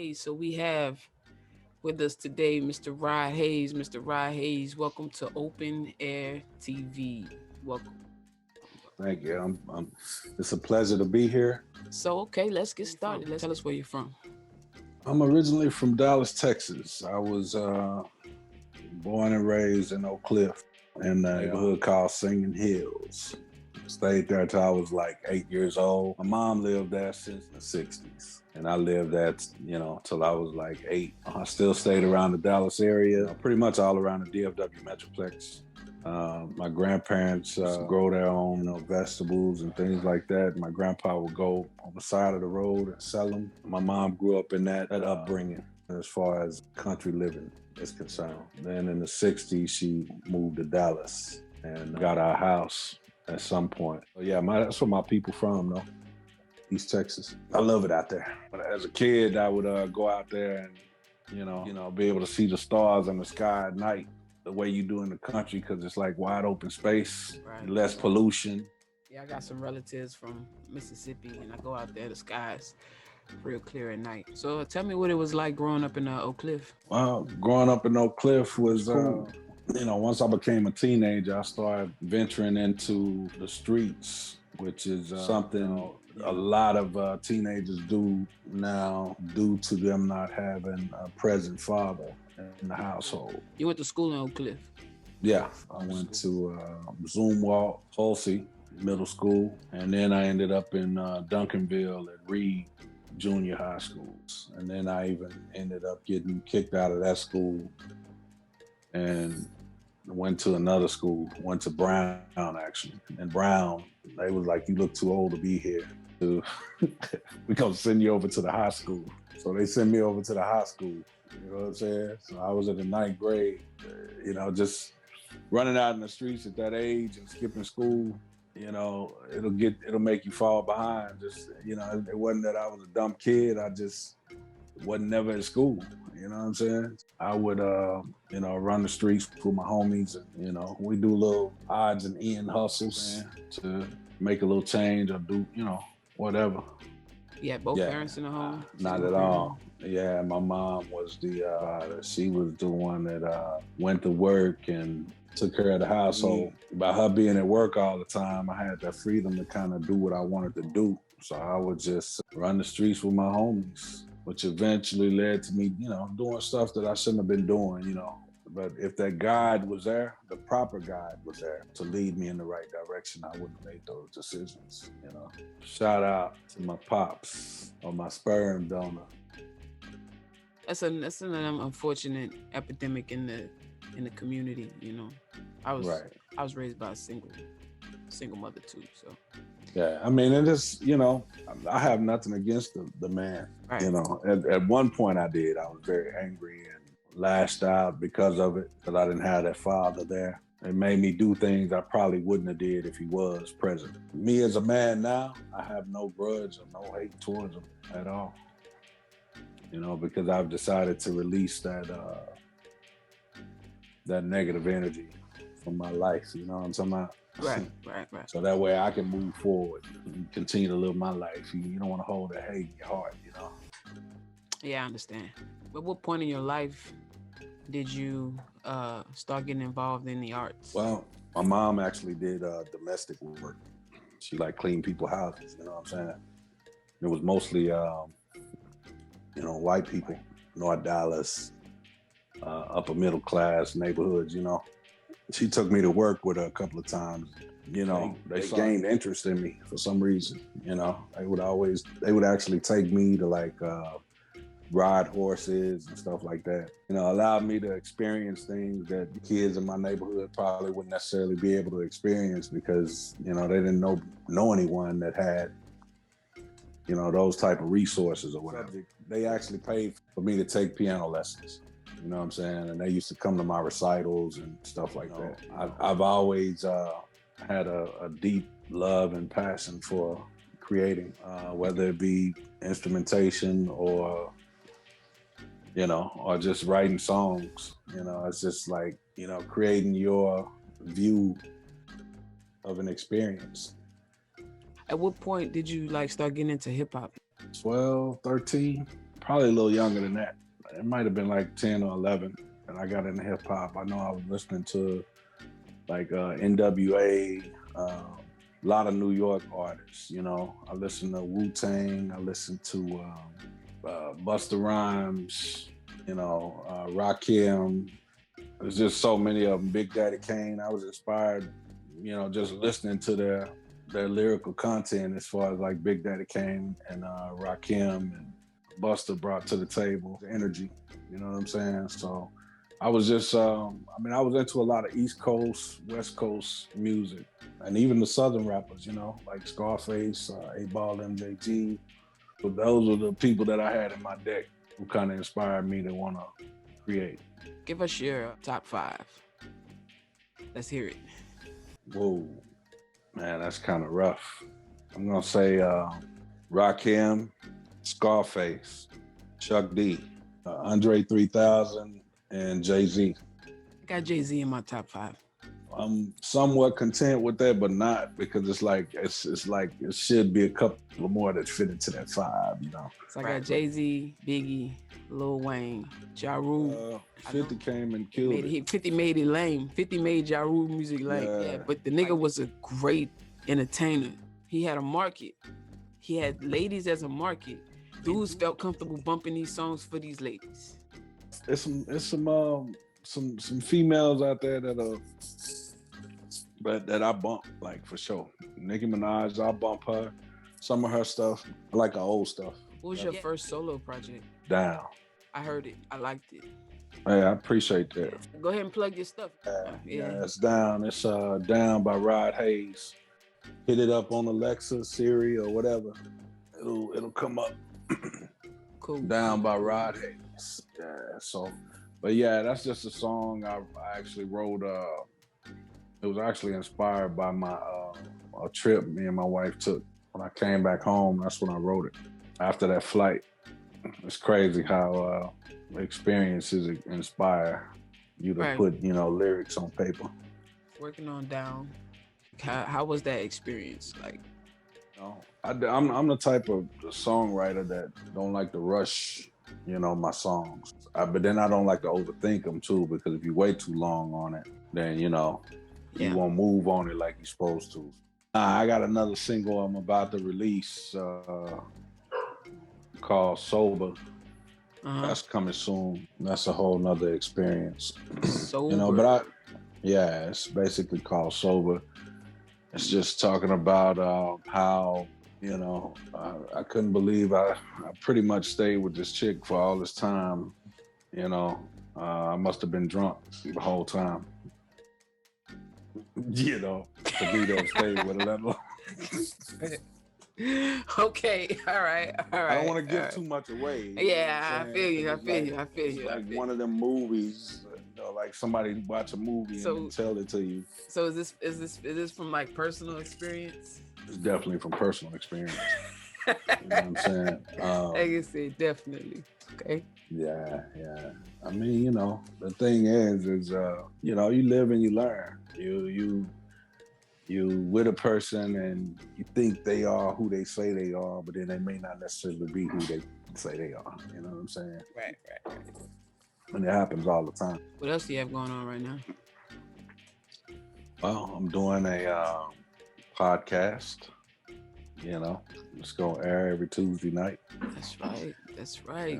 Okay, so we have with us today Mr. Rod Hayes. Mr. Rod Hayes, welcome to Open Air TV. Welcome. Thank you. It's a pleasure to be here. So, okay, let's get started. Let's tell us where you're from. I'm originally from Dallas, Texas. I was born and raised in Oak Cliff in a neighborhood called Singing Hills. Stayed there till I was like 8 years old. My mom lived there since the 60s. And I lived there, till I was like 8. I still stayed around the Dallas area, pretty much all around the DFW Metroplex. My grandparents grow their own vegetables and things like that. My grandpa would go on the side of the road and sell them. My mom grew up in that upbringing as far as country living is concerned. Then in the 60s, she moved to Dallas and got our house at some point. So yeah, that's where my people from, though. East Texas. I love it out there. But as a kid, I would go out there and, be able to see the stars in the sky at night the way you do in the country, because it's like wide open space, right. Less pollution. Yeah, I got some relatives from Mississippi, and I go out there, the sky's real clear at night. So tell me what it was like growing up in Oak Cliff. Well, growing up in Oak Cliff was cool. Once I became a teenager, I started venturing into the streets, which is something a lot of teenagers do now due to them not having a present father in the household. You went to school in Oak Cliff? Yeah, I went to Zoomwalk, Tulsi Middle School, and then I ended up in Duncanville at Reed Junior High Schools. And then I even ended up getting kicked out of that school and went to another school, went to Brown actually. And Brown, they was like, you look too old to be here. We're gonna send you over to the high school. So they sent me over to the high school. You know what I'm saying? So I was in the 9th grade, just running out in the streets at that age and skipping school. It'll make you fall behind. Just, it wasn't that I was a dumb kid. I just wasn't never at school. You know what I'm saying? I would, run the streets with my homies and, we do little odds and end hustles to make a little change or do, whatever. Yeah, both parents in the home? Not at all. Yeah, my mom was she was the one that went to work and took care of the household. By her being at work all the time, I had that freedom to kind of do what I wanted to do. So I would just run the streets with my homies, which eventually led to me, doing stuff that I shouldn't have been doing, But if that guide was there, the proper guide was there to lead me in the right direction, I wouldn't have made those decisions, Shout out to my pops or my sperm donor. That's an unfortunate epidemic in the community, I was raised by a single mother too, so. Yeah, I mean, it is, I have nothing against the man. Right. At one point I did. I was very angry and lashed out because of it, because I didn't have that father there. It made me do things I probably wouldn't have did if he was present. Me as a man now, I have no grudge or no hate towards him at all. Because I've decided to release that negative energy from my life. You know what I'm talking about? Right. So that way I can move forward and continue to live my life. You don't want to hold that hate in your heart, Yeah, I understand. But what point in your life did you start getting involved in the arts? Well, my mom actually did domestic work. She cleaned people's houses, you know what I'm saying? It was mostly, white people, North Dallas, upper middle class neighborhoods, She took me to work with her a couple of times. They gained interest in me for some reason. They would actually take me to ride horses and stuff like that. Allowed me to experience things that the kids in my neighborhood probably wouldn't necessarily be able to experience because, they didn't know anyone that had, those type of resources or whatever. They actually paid for me to take piano lessons. You know what I'm saying? And they used to come to my recitals and stuff like that. I've always had a deep love and passion for creating, whether it be instrumentation or just writing songs. It's just creating your view of an experience. At what point did you start getting into hip hop? 12, 13. probably a little younger than that. It might have been like 10 or 11. And I got into hip hop. I know I was listening to like NWA, a lot of New York artists. You know, I listened to Wu-Tang. I listened to Busta Rhymes. You know, Rakim. There's just so many of them. Big Daddy Kane. I was inspired, you know, just listening to their lyrical content as far as like Big Daddy Kane and Rakim and Busta brought to the table, the energy. You know what I'm saying? So I was just, I was into a lot of East Coast, West Coast music, and even the Southern rappers, you know, like Scarface, 8Ball, MJG. But those were the people that I had in my deck who kind of inspired me to want to create. Give us your top 5. Let's hear it. Whoa, man, that's kind of rough. I'm going to say Rakim, Scarface, Chuck D, Andre 3000, and Jay-Z. I got Jay-Z in my top 5. I'm somewhat content with that, but not because it's like it should be a couple more that fit into that 5, you know. So I got Jay-Z, Biggie, Lil Wayne, Ja Rule. 50 came and killed it. 50 made it lame. 50 made Ja Rule music lame. Yeah, but the nigga was a great entertainer. He had a market. He had ladies as a market. Dudes felt comfortable bumping these songs for these ladies. It's some females out there that I bump, like, for sure. Nicki Minaj, I bump her. Some of her stuff, I like her old stuff. What was your first solo project? Down. I heard it. I liked it. Hey, I appreciate that. Go ahead and plug your stuff. Yeah, it's Down. It's Down by Haze. Hit it up on Alexa, Siri, or whatever. It'll come up. Cool. Down by Haze. Yeah, so, but yeah, that's just a song I actually wrote. It was actually inspired by my a trip me and my wife took when I came back home. That's when I wrote it. After that flight, it's crazy how experiences inspire you to put, you know, lyrics on paper. Working on Down, how was that experience like? You know, I'm the type of songwriter that don't like to rush, you know, my songs. But then I don't like to overthink them too, because if you wait too long on it, then, you know, you won't move on it like you're supposed to. I got another single I'm about to release called Sober. That's coming soon. That's a whole nother experience. Sober. You know, but it's basically called Sober. It's just talking about how, you know, I couldn't believe I pretty much stayed with this chick for all this time. You know, I must have been drunk the whole time. You know, to be there stay with a level. Okay, all right. I don't want to give too much away. Yeah, I feel you. Like one of them movies, you know, like somebody watch a movie and tell it to you. So is this from like personal experience? It's definitely from personal experience. You know what I'm saying? I can say definitely. Okay. Yeah. I mean, you know, the thing is, you know, you live and you learn. You with a person and you think they are who they say they are, but then they may not necessarily be who they say they are. You know what I'm saying? Right. And it happens all the time. What else do you have going on right now? Well, I'm doing a podcast. You know, it's gonna air every Tuesday night. That's right.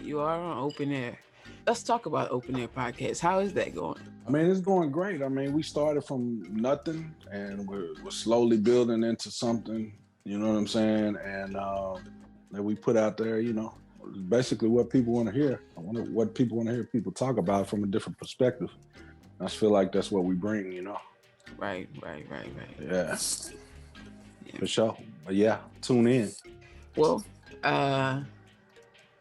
You are on Open Air. Let's talk about Open Air Podcast. How is that going? I mean, it's going great. I mean, we started from nothing and we're slowly building into something, you know what I'm saying? And that we put out there, you know, basically what people want to hear. What people want to hear people talk about from a different perspective. I feel like that's what we bring, you know? Right. Yeah. For sure. But yeah, tune in. Well,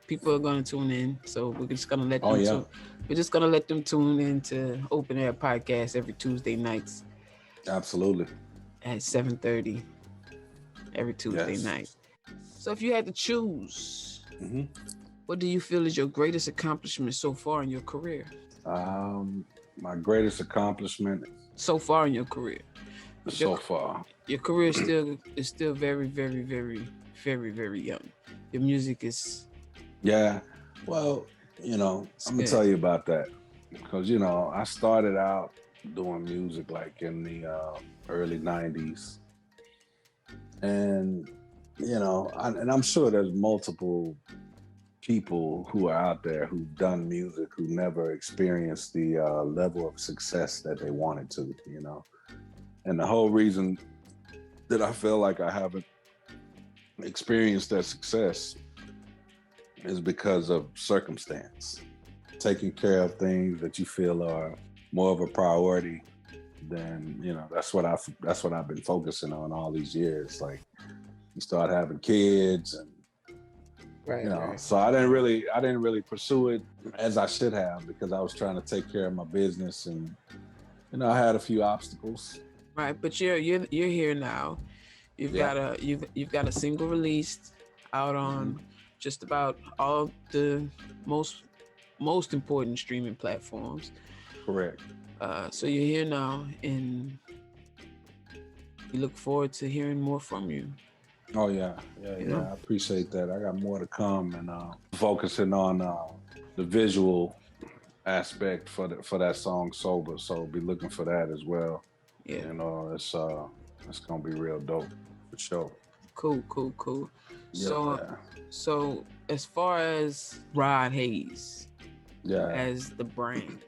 people are going to tune in, so we're just going to let them we're just going to let them tune in to Open Air Podcast every Tuesday nights. Absolutely. At 7:30 every Tuesday night. So if you had to choose, what do you feel is your greatest accomplishment so far in your career? My greatest accomplishment so far in your career. So far. Your career is still very, very, very, very, very young. Your music is Yeah. Well, I'm gonna tell you about that because I started out doing music like in the early '90s, and and I'm sure there's multiple people who are out there who've done music who never experienced the level of success that they wanted to, and the whole reason that I feel like I haven't experienced that success is because of circumstance. Taking care of things that you feel are more of a priority than that's what I've been focusing on all these years. Like you start having kids and right. So I didn't really pursue it as I should have because I was trying to take care of my business and I had a few obstacles. Right, but you're here now. You've got a single released out on just about all the most important streaming platforms. Correct. So you're here now, and we look forward to hearing more from you. Oh yeah. I appreciate that. I got more to come, and focusing on the visual aspect for that song "Sober." So be looking for that as well. Yeah. It's gonna be real dope for sure. Cool. Yeah. So as far as Rod Haze, as the brand,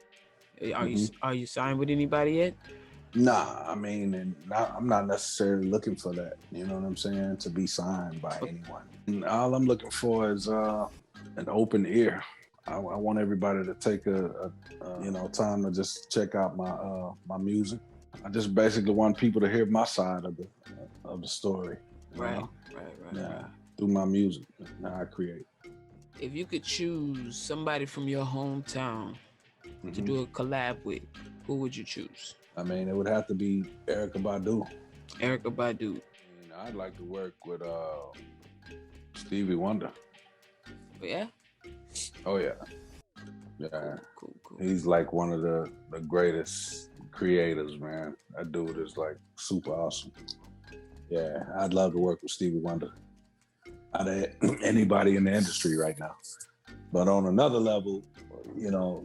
are you signed with anybody yet? Nah, I mean, I'm not necessarily looking for that. You know what I'm saying? To be signed by anyone. And all I'm looking for is an open ear. I want everybody to take a time to just check out my music. I just basically want people to hear my side of the story. Right. Yeah, through my music that I create. If you could choose somebody from your hometown to do a collab with, who would you choose? I mean, it would have to be Erykah Badu. Erykah Badu. I'd like to work with Stevie Wonder. Yeah? Oh, yeah. Yeah. Cool. He's like one of the greatest creators, man. That dude is like super awesome. Yeah, I'd love to work with Stevie Wonder. Out of anybody in the industry right now. But on another level,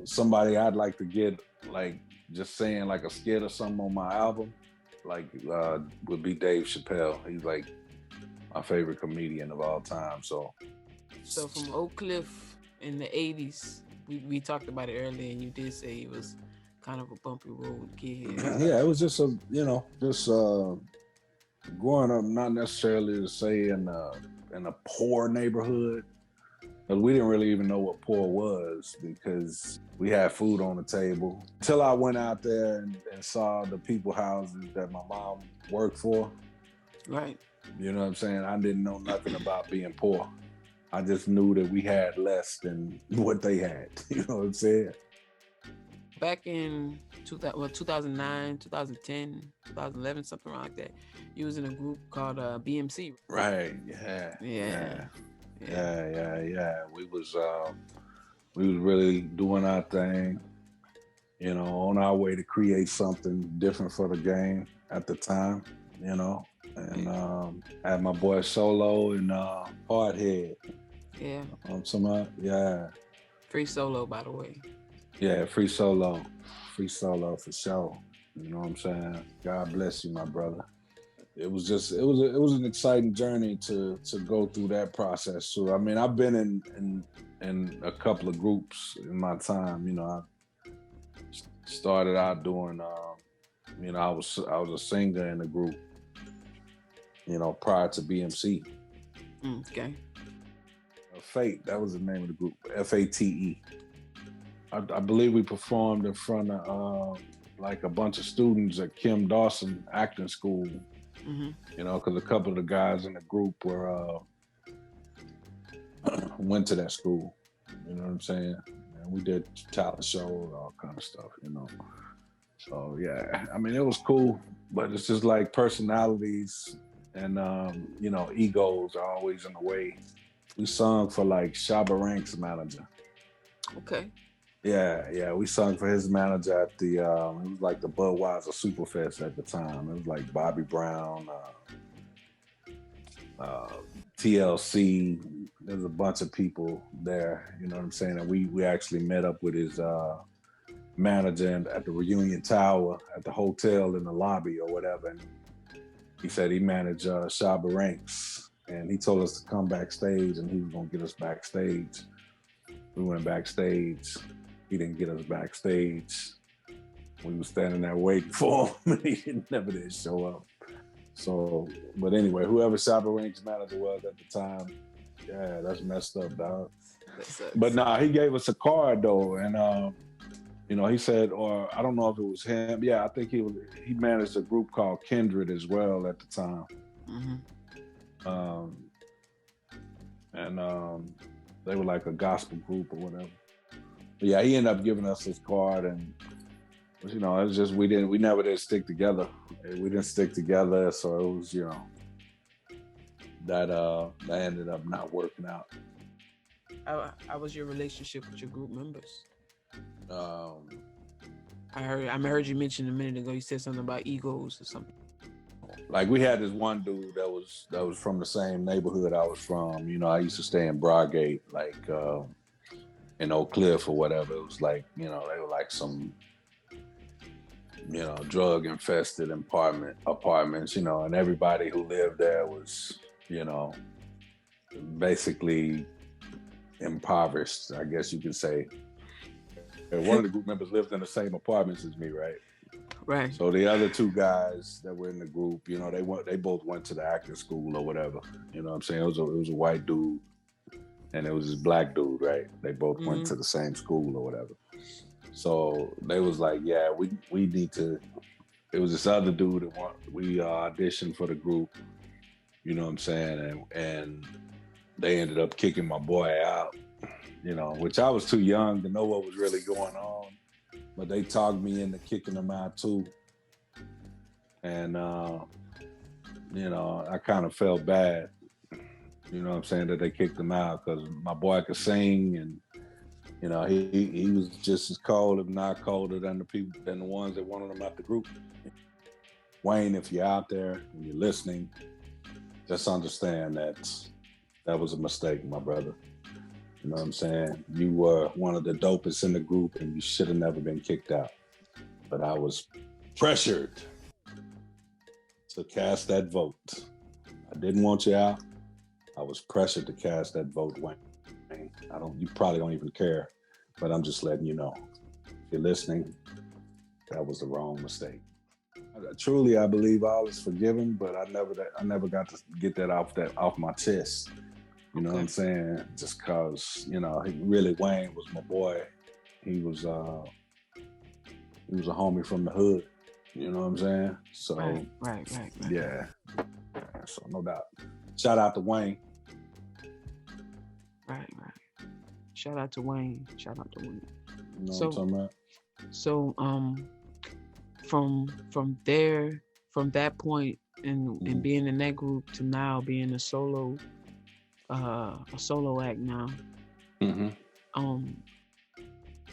somebody I'd like to get, like, just saying like a skit or something on my album, like would be Dave Chappelle. He's like my favorite comedian of all time. So from Oak Cliff in the 80s, we talked about it earlier, and you did say it was kind of a bumpy road kid. Yeah, it was just growing up, not necessarily to say in a poor neighborhood. But we didn't really even know what poor was because we had food on the table. Until I went out there and saw the people houses that my mom worked for. Right. You know what I'm saying? I didn't know nothing about being poor. I just knew that we had less than what they had. You know what I'm saying? Back in 2009, 2010, 2011, something like that, you was in a group called BMC. Right. Yeah. We was really doing our thing, on our way to create something different for the game at the time, and had my boy Solo and Hardhead. Yeah. Free Solo, by the way. Yeah, free Solo for sure. You know what I'm saying? God bless you, my brother. It was an exciting journey to go through that process. So I mean, I've been in a couple of groups in my time. I started out doing, I was a singer in a group, prior to BMC. Okay. Fate, that was the name of the group. FATE. I believe we performed in front of like a bunch of students at Kim Dawson acting school. Because a couple of the guys in the group were went to that school. You know what I'm saying? And we did talent shows, all kind of stuff. So yeah, I mean it was cool, but it's just like personalities and egos are always in the way. We sung for like Shabba Ranks' manager. Okay. Yeah, we sung for his manager at the, it was like the Budweiser Superfest at the time. It was like Bobby Brown, TLC, there's a bunch of people there, you know what I'm saying? And we actually met up with his manager at the Reunion Tower at the hotel in the lobby or whatever. And he said he managed Shabba Ranks, and he told us to come backstage and he was gonna get us backstage. We went backstage. He didn't get us backstage. We were standing there waiting for him, and he never did show up. So, but anyway, whoever Shabba Ranks' manager was at the time, yeah, that's messed up, dog. But nah, he gave us a card though, and you know, he said, or I don't know if it was him. Yeah, I think he managed a group called Kindred as well at the time. Mm-hmm. And they were like a gospel group or whatever. But yeah, he ended up giving us his card, and you know, it was just we never did stick together. We didn't stick together, so it was, you know, that ended up not working out. How was your relationship with your group members? I heard you mention a minute ago. You said something about egos or something. Like we had this one dude that was from the same neighborhood I was from. You know, I used to stay in Broadgate, like in Oak Cliff or whatever. It was like, you know, they were like some, you know, drug infested apartments, you know, and everybody who lived there was, you know, basically impoverished, I guess you could say. And one of the group members lived in the same apartments as me, right? Right. So the other two guys that were in the group, you know, they both went to the acting school or whatever. You know what I'm saying? It was a white dude and it was this black dude, right? They both went to the same school or whatever. So they was like, yeah, we need to. It was this other dude that we auditioned for the group, you know what I'm saying? And they ended up kicking my boy out, you know, which I was too young to know what was really going on. But they talked me into kicking him out too. And, you know, I kind of felt bad, you know what I'm saying, that they kicked him out because my boy could sing and, you know, he was just as cold, if not colder, than the ones that wanted him out the group. Wayne, if you're out there and you're listening, just understand that was a mistake, my brother. You know what I'm saying? You were one of the dopest in the group and you should have never been kicked out. But I was pressured to cast that vote. I didn't want you out. I was pressured to cast that vote, Wayne. You probably don't even care, but I'm just letting you know. If you're listening, that was the wrong mistake. Truly, I believe all is forgiven, but I never got to get that off my chest. You know what I'm saying? Just cause, you know, Wayne was my boy. He was a homie from the hood. You know what I'm saying? So right. Yeah. So no doubt. Shout out to Wayne. Right. Shout out to Wayne. You know what I'm talking about? So from there, from that point and being in that group to now being a solo act now. Mm-hmm.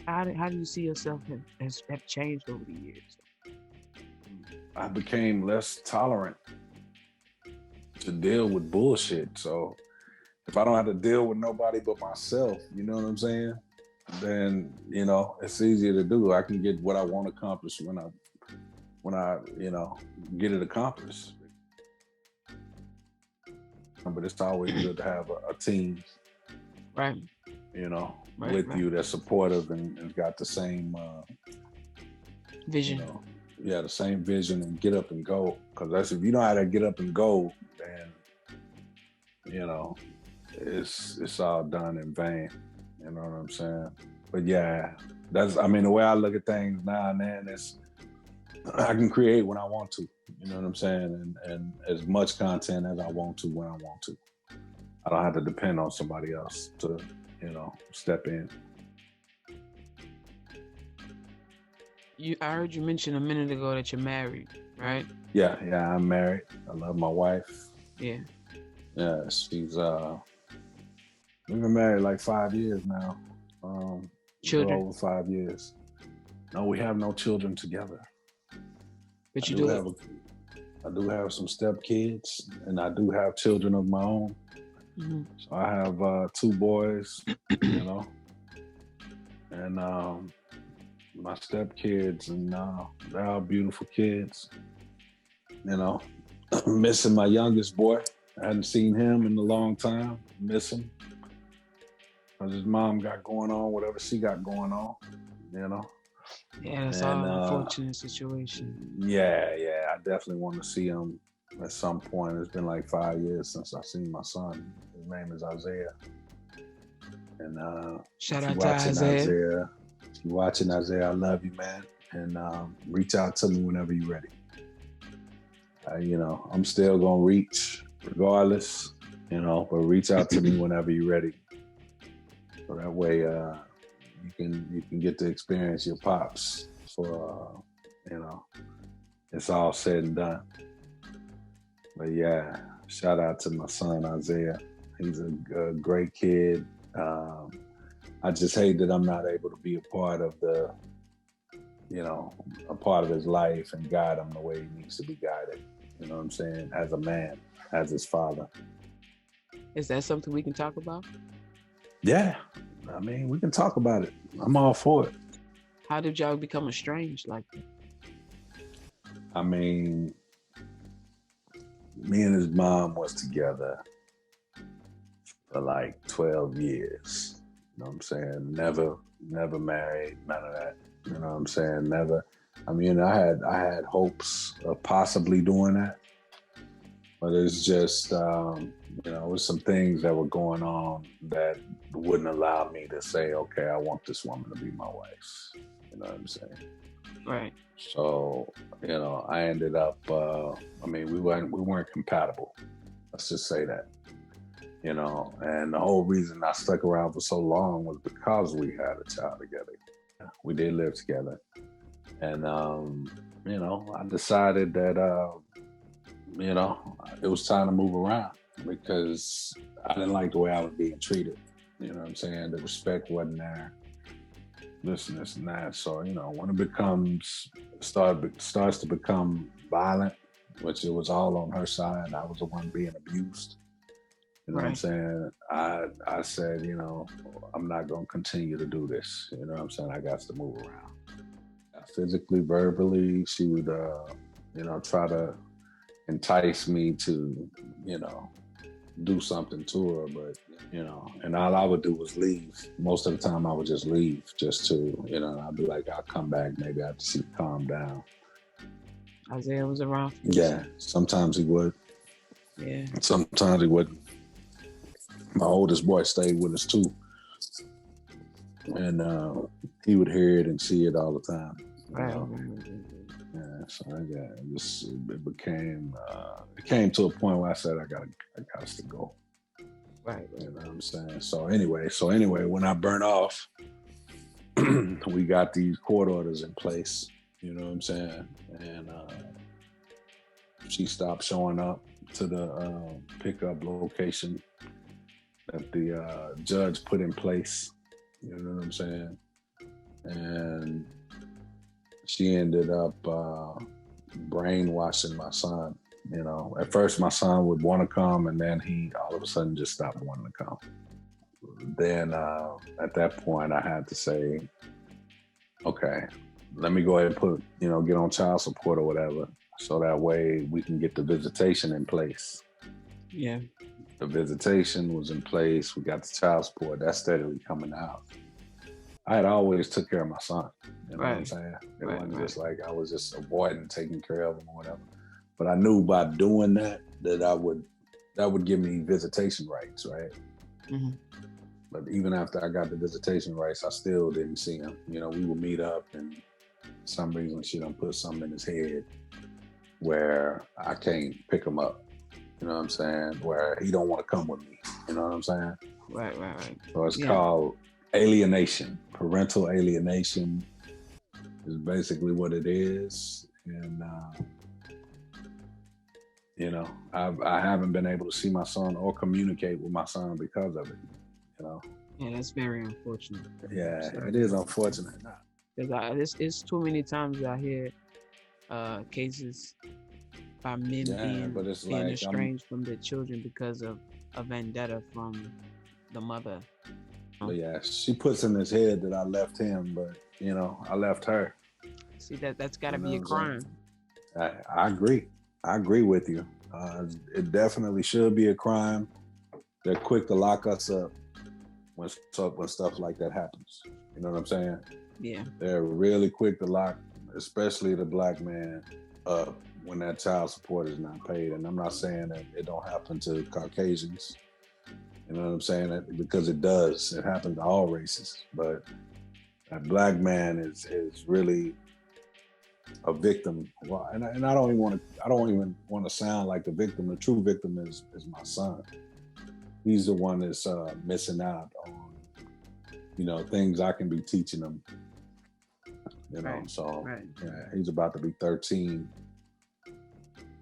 How do you see yourself have changed over the years? I became less tolerant to deal with bullshit. So if I don't have to deal with nobody but myself, you know what I'm saying? Then, you know, it's easier to do. I can get what I want accomplished when I, you know, get it accomplished. But it's always good to have a team, right? You know, with you that's supportive and got the same vision. You know, yeah, the same vision and get up and go. Because if you know how to get up and go, then you know it's all done in vain. You know what I'm saying? But yeah, the way I look at things now and then is I can create when I want to. You know what I'm saying? And as much content as I want to when I want to. I don't have to depend on somebody else to, you know, step in. I heard you mention a minute ago that you're married, right? Yeah, I'm married. I love my wife. Yeah. Yeah, she's we've been married like 5 years now. Children? Over 5 years. No, we have no children together. But I do have some step kids, and I do have children of my own. Mm-hmm. So I have 2 boys, you know, and my stepkids, and they're all beautiful kids. You know, missing my youngest boy. I hadn't seen him in a long time. Miss him. Because his mom got going on, whatever she got going on, you know. Yeah, that's all an unfortunate situation. Yeah, I definitely want to see him at some point. It's been like 5 years since I've seen my son. His name is Isaiah. And shout out to Isaiah. If you're watching Isaiah, I love you, man. And reach out to me whenever you're ready. You know, I'm still gonna reach regardless, you know, but reach out to me whenever you're ready. So that way you can get to experience your pops for you know, it's all said and done. But yeah, shout out to my son Isaiah. He's a great kid. I just hate that I'm not able to be a part of a part of his life and guide him the way he needs to be guided. You know what I'm saying? As a man, as his father. Is that something we can talk about? Yeah. I mean, we can talk about it. I'm all for it. How did y'all become estranged like that? I mean, me and his mom was together for like 12 years. You know what I'm saying? Never married, none of that. You know what I'm saying? Never. I mean, I had hopes of possibly doing that, but it's just, you know, it was some things that were going on that wouldn't allow me to say, okay, I want this woman to be my wife. You know what I'm saying? Right. So, you know, I ended up, I mean, we weren't compatible. Let's just say that, you know, and the whole reason I stuck around for so long was because we had a child together. We did live together. And, you know, I decided that, you know, it was time to move around because I didn't like the way I was being treated. You know what I'm saying? The respect wasn't there. This and that. So, you know, when it starts to become violent, which it was all on her side, I was the one being abused. You know what I'm saying? I said, you know, I'm not going to continue to do this. You know what I'm saying? I got to move around. Physically, verbally, she would, you know, try to entice me to, you know, do something to her, but, you know, and all I would do was leave. Most of the time I would just leave just to, you know, I'd be like, I'll come back, maybe after she calmed down. Isaiah was around? Yeah, sometimes he would. Yeah. Sometimes he wouldn't. My oldest boy stayed with us too. And he would hear it and see it all the time. Right. Yeah, so it came to a point where I said I got to go. Right. You know what I'm saying? So anyway, when I burn off, we got these court orders in place. You know what I'm saying? And she stopped showing up to the pickup location that the judge put in place. You know what I'm saying? And she ended up brainwashing my son. You know, at first my son would want to come, and then he all of a sudden just stopped wanting to come. Then at that point, I had to say, okay, let me go ahead and get on child support or whatever, so that way we can get the visitation in place. Yeah. The visitation was in place. We got the child support. That's steadily coming out. I had always took care of my son. You know what I'm saying? It wasn't just like I was just avoiding taking care of him or whatever. But I knew by doing that that would give me visitation rights, right? Mm-hmm. But even after I got the visitation rights, I still didn't see him. You know, we would meet up, and for some reason she done put something in his head where I can't pick him up. You know what I'm saying? Where he don't want to come with me. You know what I'm saying? Right. So it's called alienation. Parental alienation is basically what it is. And, you know, I haven't been able to see my son or communicate with my son because of it, you know? Yeah, that's very unfortunate. Yeah, it is unfortunate. Because it's too many times I hear cases by men being estranged from their children because of a vendetta from the mother. But yeah, she puts in his head that I left him, but I left her. See, that's got to be a crime. I agree. I agree with you. It definitely should be a crime. They're quick to lock us up when stuff like that happens. You know what I'm saying? Yeah. They're really quick to lock, especially the black man, up when that child support is not paid. And I'm not saying that it don't happen to Caucasians. You know what I'm saying? Because it does. It happens to all races. But that black man is really a victim. Well, and I don't even want to sound like the victim. The true victim is my son. He's the one that's missing out on, things I can be teaching him. Right. So right. Yeah, he's about to be 13. You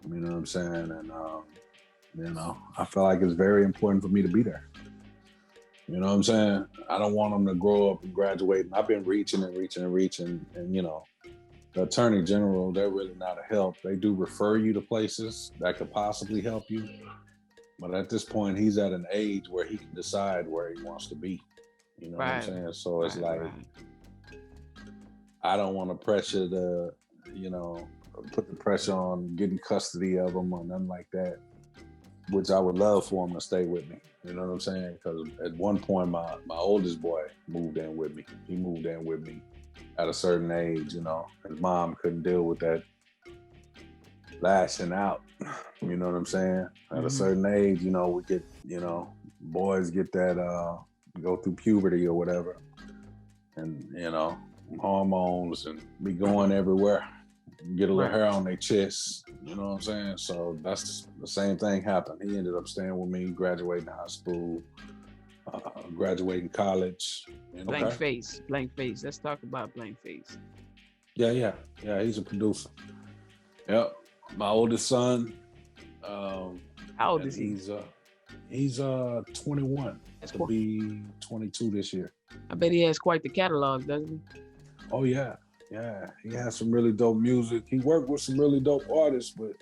know what I'm saying? And I feel like it's very important for me to be there. You know what I'm saying? I don't want him to grow up and graduate. And I've been reaching, and the Attorney General, they're really not a help. They do refer you to places that could possibly help you. But at this point, he's at an age where he can decide where he wants to be. You know what I'm saying? So it's I don't want to pressure put the pressure on getting custody of him or nothing like that, which I would love for him to stay with me. You know what I'm saying? Because at one point, my oldest boy moved in with me. He moved in with me at a certain age, His mom couldn't deal with that lashing out. You know what I'm saying? At a certain age, we get, boys get that, go through puberty or whatever. And, hormones and be going everywhere. Get a little hair on their chest. You know what I'm saying? So that's the same thing happened. He ended up staying with me, graduating high school, graduating college. Blank face. Let's talk about Blank Face. Yeah. He's a producer. Yep. My oldest son. How old is he? He's 21. To be 22 this year. I bet he has quite the catalog, doesn't he? Oh yeah. Yeah, he has some really dope music. He worked with some really dope artists, but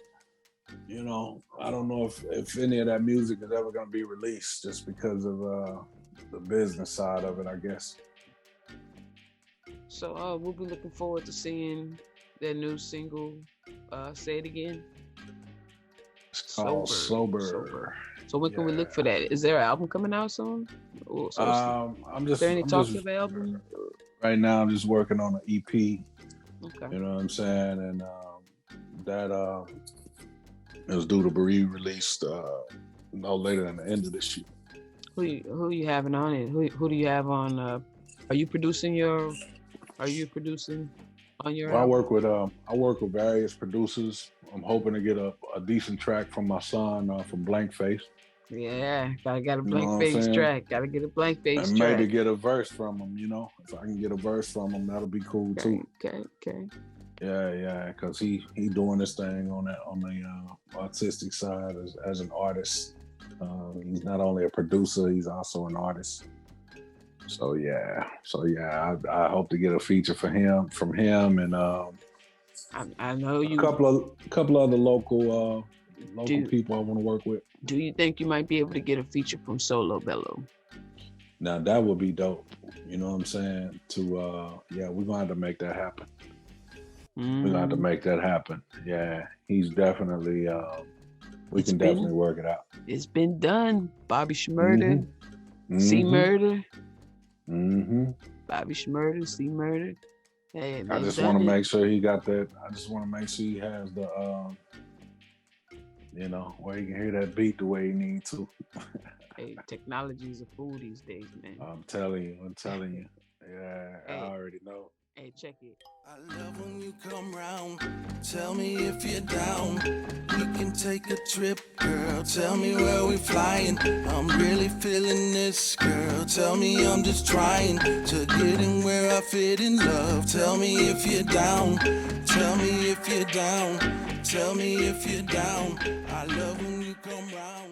I don't know if any of that music is ever going to be released just because of the business side of it, I guess. So we'll be looking forward to seeing their new single. Say it again. It's called Sober. So when can we look for that? Is there an album coming out soon? Is there any talk of the album? Right now, I'm just working on an EP. Okay. You know what I'm saying? And that is due to be released no later than the end of this year. Who you having on it? Who do you have on? Are you producing on your? Well, I work with various producers. I'm hoping to get a decent track from my son from Blank Face. Yeah, gotta get a Blank Face track. Gotta get a Blank Face and track. And maybe get a verse from him, If I can get a verse from him, that'll be cool too. Okay. Yeah, because he doing this thing on the artistic side as an artist. He's not only a producer, he's also an artist. So yeah, I hope to get a feature from him, and I know you. A couple other local people I want to work with. Do you think you might be able to get a feature from Solo Bello? Now that would be dope. You know what I'm saying? We're gonna have to make that happen. We're gonna have to make that happen. Yeah, he's definitely. We can definitely work it out. It's been done. Bobby Shmurda, C Murder. Bobby Shmurda, C Murder. Hey, I just want to make sure he got that. I just want to make sure he has the, where he can hear that beat the way he needs to. Hey, technology is a fool these days, man. I'm telling you. Yeah, hey, I already know. Hey, check it. I love when you come round. Tell me if you're down. We can take a trip, girl. Tell me where we flying. I'm really feeling this, girl. Tell me I'm just trying to get in where I fit in love. Tell me if you're down. Tell me if you're down. Tell me if you're down. I love when you come round.